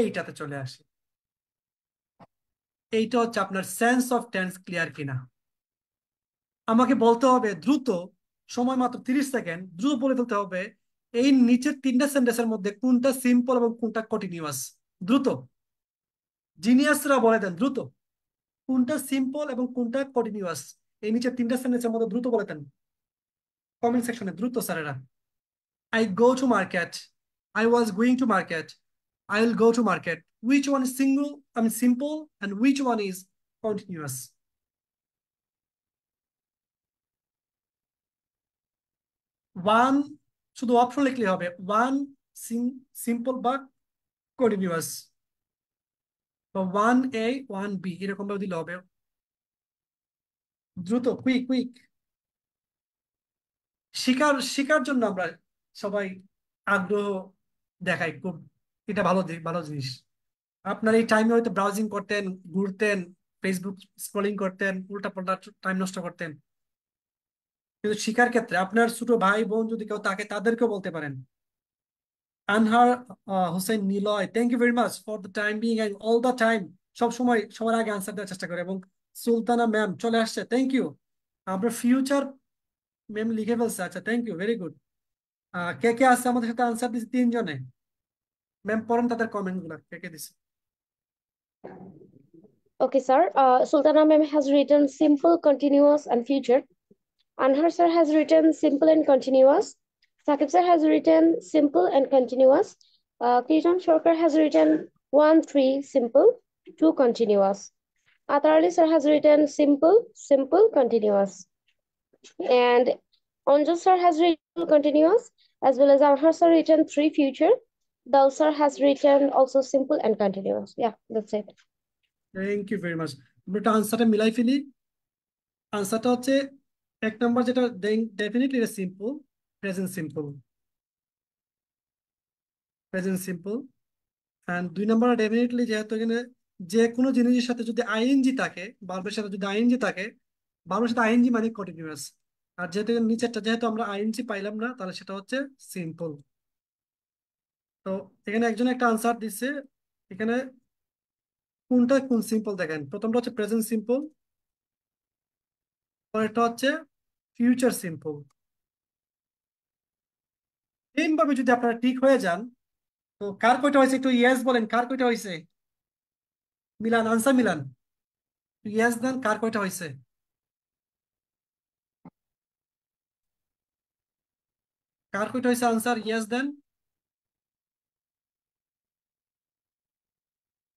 এইটাতে চলে আসি। এইটা হচ্ছে আপনার সেন্স অফ টেন্স ক্লিয়ার কিনা। আমাকে বলতে হবে দ্রুত, সময় মাত্র 30 সেকেন্ড, দ্রুত বলে ফেলতে হবে এই নিচের তিনটা সেন্টেন্সের মধ্যে কোনটা সিম্পল এবং কোনটা কন্টিনিউয়াস। দ্রুত, জিনিয়াসরা বলে দেন দ্রুত কোনটা সিম্পল এবং কোনটা কন্টিনিউয়াস। এই নিচের তিনটা সেন্টেন্সের মধ্যে দ্রুত বলে দেন কমেন্ট সেকশনে, দ্রুত স্যারেরা। I go to market, I was going to market, I will go to market. Which one is single, I mean simple, and which one is continuous? One, শুধু অপশন লিখলে হবে, ওয়ান সিম্পল বা continuous, বা one এ one B এরকম ভাবে দিলে হবে। দ্রুত, কুইক কুইক। শিকার শিকার জন্য আমরা সবাই আগ্রহ দেখাই খুব, এটা ভালো ভালো জিনিস। আপনার এই টাইমে হয়তো ব্রাউজিং করতেন, ঘুরতেন, ফেসবুক স্ক্রলিং করতেন, উল্টাপাল্টা টাইম নষ্ট করতেন, কিন্তু শিকার ক্ষেত্রে আপনার ছোট ভাই বোন যদি কেউ থাকে তাদেরকেও বলতে পারেন। Anhar Hossain Niloy, thank you very much for the time being and all the time. সব সময় সবার আগে আনসার দেওয়ার চেষ্টা করে। এবং সুলতানা ম্যাম চলে আসছে, থ্যাংক ইউ। আমরা ফিউচার ম্যাম লিখে ফেলছে, আচ্ছা থ্যাংক ইউ, ভেরি গুড। কে কে আছে আমাদের সাথে? আনসার দিচ্ছে তিনজনে। ম্যাম পড়েন তাদের কমেন্ট গুলা, কে কে দিছে। Okay, sir. Sultana ma'am has written simple, continuous, and future. Anhar sir has written simple and continuous. Sakib sir has written simple and continuous. Kirtan Shorkar has written 1, 3, simple, 2, continuous. Atarali sir has written simple, simple, continuous. And Anju sir has written continuous, as well as Anhar sir written 3, future. Dal sir has written also simple and continuous. Yeah, that's it. Thank you very much. আমরা একটা আনসারটা মিলাই ফেলি। আনসারটা হচ্ছে এক number যেটা, definitely এটা simple, present simple, present simple. And দুই নাম্বার ডেফিনেটলি, যেহেতু এখানে যে কোনো জিনিসের সাথে যদি আইএনজি থাকে, ভার্বের সাথে যদি আইএনজি থাকে, ভার্বের সাথে আইএনজি মানে কন্টিনিউয়াস। আর যেহেতু এখানে নিচেরটা যেহেতু আমরা আইএনজি পাইলাম না, তাহলে সেটা হচ্ছে সিম্পল। তো এখানে একজন একটা আনসার দিচ্ছে। এখানে কোনটা কোন সিম্পল দেখেন, প্রথমটা হচ্ছে প্রেজেন্ট সিম্পল, পরেরটা হচ্ছে ফিউচার সিম্পল। সেম ভাবে যদি আপনারা ঠিক হয়ে যান, তো কার কয়টা হয়েছে একটু ইয়েস বলেন, কার কয়টা হয়েছে? মিলান, আনসার মিলান, ইয়েস দেন, কার কয়টা হয়েছে? কার কয়টা হয়েছে আনসার, ইয়েস দেন।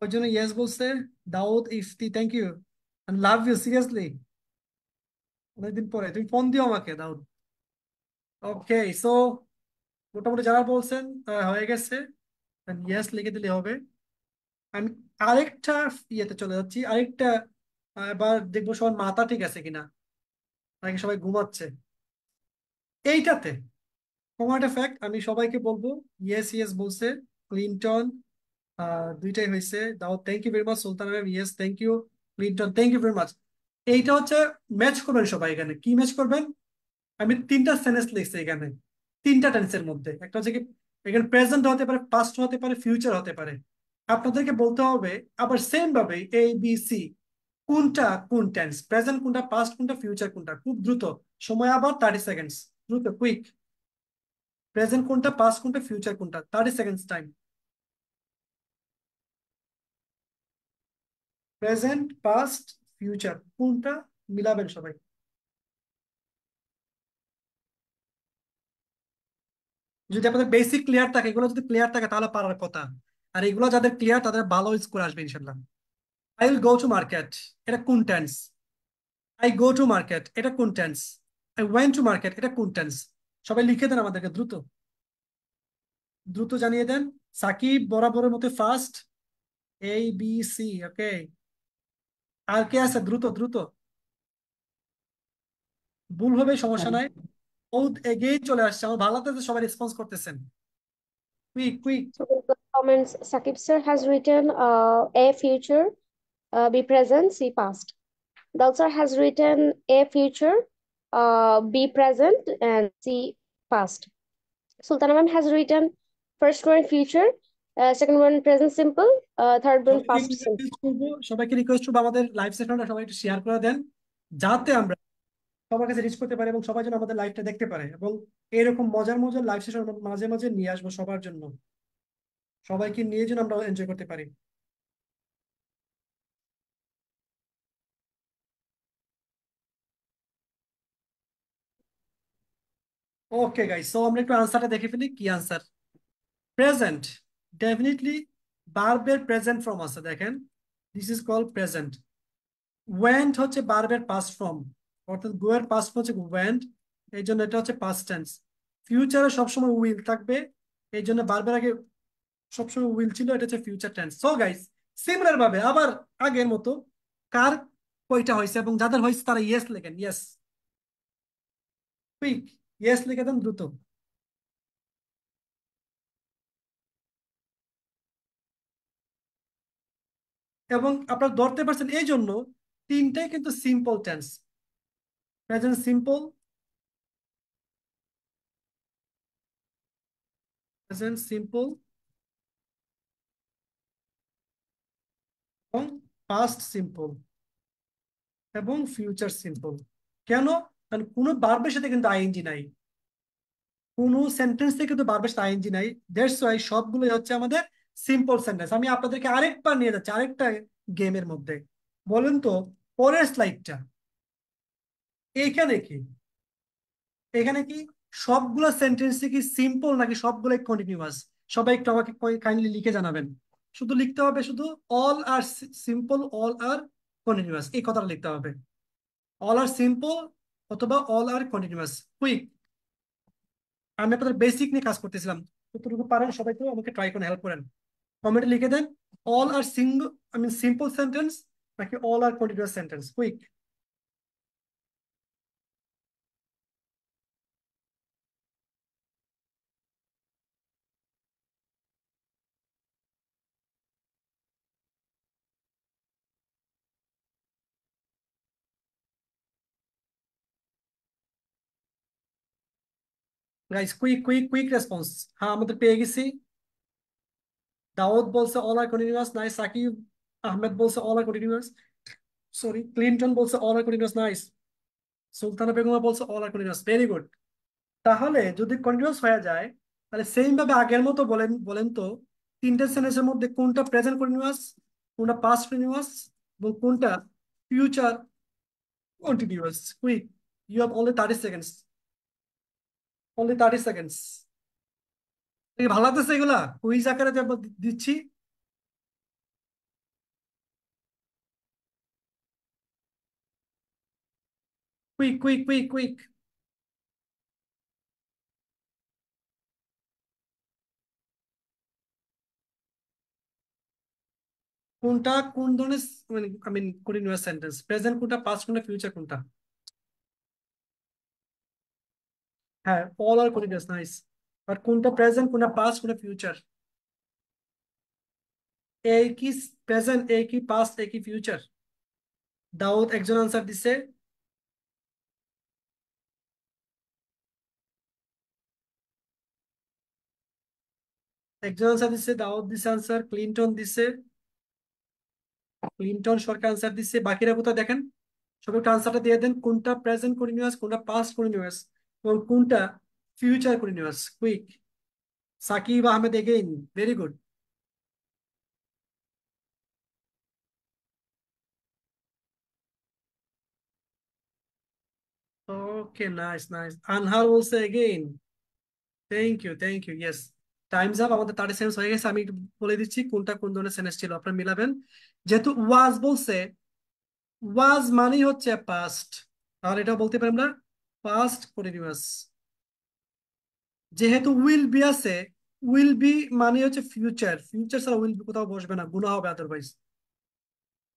ওই জন্য ইয়েস বলছে Daud Ifti, thank you, love you seriously. অনেকদিন পরে তুমি ফোন দিও আমাকে দাউদ। ওকে, সো মোটামুটি যারা বলছেন হয়ে গেছে, ইয়েস লিখে দিলে হবে। আমি আরেকটা ইয়েতে চলে যাচ্ছি, আরেকটা। এবার দেখবো সবার মাথা ঠিক আছে কিনা, নাকি সবাই ঘুমাচ্ছে। এইটাতে কমাটা ফ্যাক্ট আমি সবাইকে বলবো, ইয়েস ইয়েস বলছে ক্লিনটন, দুইটাই হয়েছে। দাও thank you very much. Sultan ma'am yes, thank you. Clinton thank you very much. এইটা হচ্ছে ম্যাচ করবেন সবাই। এখানে কি ম্যাচ করবেন? আমি তিনটা সেন্টেন্স লিখছি এখানে, তিনটা টেন্সের মধ্যে। একটা হচ্ছে কি, এখানে প্রেজেন্ট হতে পারে, পাস্ট হতে পারে, ফিউচার হতে পারে। আপনাদেরকে বলতে হবে আবার সেম ভাবে এ বি সি, কোনটা কোন টেন্স, প্রেজেন্ট কোনটা, পাস্ট কোনটা, ফিউচার কোনটা। খুব দ্রুত, সময় আবার 30 সেকেন্ডস, দ্রুত কুইক। প্রেজেন্ট কোনটা, পাস্ট কোনটা, ফিউচার কোনটা, 30 seconds time. Present, past, future কোনটা মিলাবেন সবাই। যদি আপনাদের বেসিক ক্লিয়ার থাকে, এগুলো যদি ক্লিয়ার থাকে তাহলে পারার কথা। আর এগুলো যাদের ক্লিয়ার তাদের ভালো স্কোর আসবে ইনশাল্লাহ। I will go to market, এটা কোন tense? I go to market, এটা কোন tense? I went to market, এটা কোন টেন্স? সবাই লিখে দেন আমাদেরকে দ্রুত, দ্রুত জানিয়ে দেন। সাকিব বরাবরের মতো ফার্স্ট, এ বি সি, ওকে। আর কে আছে? দ্রুত দ্রুত, ভুল হবে সমস্যা নাই। ও এগিয়ে চলে আসছে, আমার ভালো লাগতেছে সবাই রেসপন্স করতেছেন, quick quick. So in the comments, Sakib sir has written A, future, B, present, C, past. Dal sir has written A, future, B, present, and C, past. Sultana ma'am has written first one, future, second one present simple, third one সবাইকে past simple. Request করবো আমাদের live সেশনটা সবাই একটু share করে দেন, যাতে আমরা সবার কাছে রিচ করতে পারি এবং সবাই যেন আমাদের লাইভটা দেখতে পারে, এবং এরকম মজার মজার লাইভ সেশন মাঝে মাঝে নিয়ে আসবো সবার জন্য, সবাইকে নিয়ে যেন আমরা এনজয় করতে পারি। ওকে গাইস, সো আমরা একটু আনসারটা দেখে ফেলি। কি আনসার? প্রেজেন্ট, ডেফিনেটলি ভার্বের প্রেজেন্ট ফর্ম আছে, দেখেন this is called present. Went হচ্ছে ভার্বের পাস্ট ফর্ম, অর্থাৎ গো এর পাস্ট ফর্ম হচ্ছে ওয়েন্ট, এই জন্য এটা হচ্ছে পাস্ট টেন্স। ফিউচারে সবসময় উইল থাকবে, এই জন্য ভার্বের আগে সবসময় উইল ছিল, এটা হচ্ছে future tense. So guys, similar ভাবে আবার আগের মতো কার কয়টা হয়েছে এবং যাদের হয়েছে তারা ইয়েস লেখেন, ইয়েস, কুইক, ইয়েস লিখে দেন দ্রুত। এবং আপনারা ধরতে পারছেন এই জন্য তিনটাই কিন্তু simple tense, present simple, present simple এবং পাস্ট সিম্পল এবং ফিউচার সিম্পল। কেন? কারণ কোনো ভার্বের সাথে কিন্তু আইএনজি নাই, কোনো সেন্টেন্সে কিন্তু ভার্বের সাথে আইএনজি নাই। দ্যাটস ওয়াই সবগুলোই হচ্ছে আমাদের সিম্পল সেন্টেন্স। আমি আপনাদেরকে আরেকবার নিয়ে যাচ্ছি আরেকটা গেমের মধ্যে। বলেন তো, পরের স্লাইডটা, এইখানে কি, এখানে কি সবগুলো সেন্টেন্স কি সিম্পল নাকি সবগুলো কন্টিনিউয়াস? সবাই একটু আমাকে কাইন্ডলি লিখে জানাবেন। শুধু লিখতে হবে শুধু all R simple, all are continuous, এই কথাটা লিখতে হবে। অল আর সিম্পল অথবা অল আর কন্টিনিউয়াস। কুইক, আমি আপনাদের বেসিক নিয়ে কাজ করতেছিলাম, যতটুকু পারেন সবাই তো আমাকে ট্রাই করে হেল্প করেন। কমেন্টে লিখে দেন all are single, I mean simple sentence নাকি all are continuous sentence. Quick. Guys, quick quick quick response. হ্যাঁ, আমাদের পেয়ে গেছি। দাউদ বলছে all are continuous, nice. Sakib Ahmed বলছে all are continuous, sorry Clinton বলছে all are continuous, nice. Sultana Begum বলছে all are continuous, very good. তাহলে যদি কন্টিনিউয়াস হয়ে যায়, তাহলে সেম ভাবে আগের মতো বলেন বলেন তো, তিনটে সেন্টেন্সের মধ্যে কোনটা প্রেজেন্ট কন্টিনিউয়াস, কোনটা পাস্ট কন্টিনিউয়াস এবং কোনটা future continuous. Quick, you have only 30 seconds, only 30 seconds. ভালো লাগতেছে এগুলা কুইজ আকারে যে দিচ্ছি? Quick quick quick quick. কোনটা কোন ধরনের, মানে I mean continuous sentence, present কোনটা, পাস্ট কোনটা, ফিউচার কোনটা? হ্যাঁ, অল আর কন্টিনিউয়াস, নাইস। আর কোনটা প্রেজেন্ট, কোনটা পাস্ট, কোনটা ফিউচার? এই কি প্রেজেন্ট, এই কি পাস্ট, এই কি ফিউচার? দাউদ একজন আনসার দিছে, একজন আনসার দিছে, দাউদ দিছে আনসার, ক্লিনটন দিছে, ক্লিনটন সরকার আনসার দিছে। বাকিরা কোথায় দেখেন? সবাই একটু আনসারটা দিয়ে দেন, কোনটা প্রেজেন্ট কন্টিনিউয়াস, কোনটা পাস্ট কন্টিনিউয়াস এবং কোনটা future continuous. Quick. Sakib Ahmed again, very good. Okay, nice nice. Anhar বলছে again, thank you, yes. Times up, আমাদের 30 সেকেন্ড হয়ে গেছে। আমি একটু বলে দিচ্ছি কোনটা কোন ধরনের সেন্টেন্স ছিল, আপনারা মিলাবেন। যেহেতু ওয়াজ বলছে, ওয়াজ মানেই হচ্ছে পাস্ট, তাহলে এটা বলতে পারি আমরা পাস্ট কন্টিনিউয়াস। যেহেতু উইল বি আছে, উইল বি মানে হচ্ছে ফিউচার, ফিউচার ছাড়া উইল বি কোথাও বসবে না, গুণা হবে আদারওয়াইজ।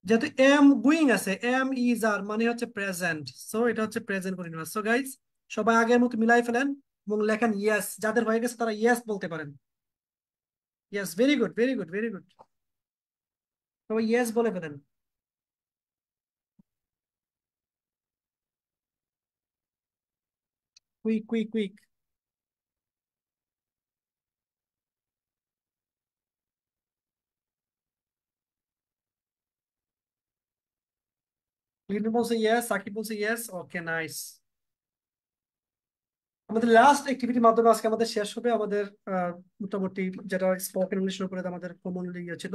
যেহেতু এম গুইং আছে, এম ইজ আর মানে হচ্ছে প্রেজেন্ট, সো এটা হচ্ছে প্রেজেন্ট কন্টিনিউয়াস। সো গাইস, সবাই আগের মতো মিলাই ফেলেন এবং লেখেন ইয়েস, যাদের হয়ে গেছে তারা ইয়েস বলতে পারেন। Yes, very good, very good, very good. সবাই ইয়েস বলে ফেলেন। Quick quick quick. লিটন বলছে ইয়েস, সাকিব বলছে ইয়েস। ওকে, নাইস। আমাদের লাস্ট অ্যাক্টিভিটির মাধ্যমে আজকে আমাদের শেষ হবে আমাদের মোটামুটি যেটা স্পোকেন ইংলিশের উপরে আমাদের কমন ইয়ে ছিল।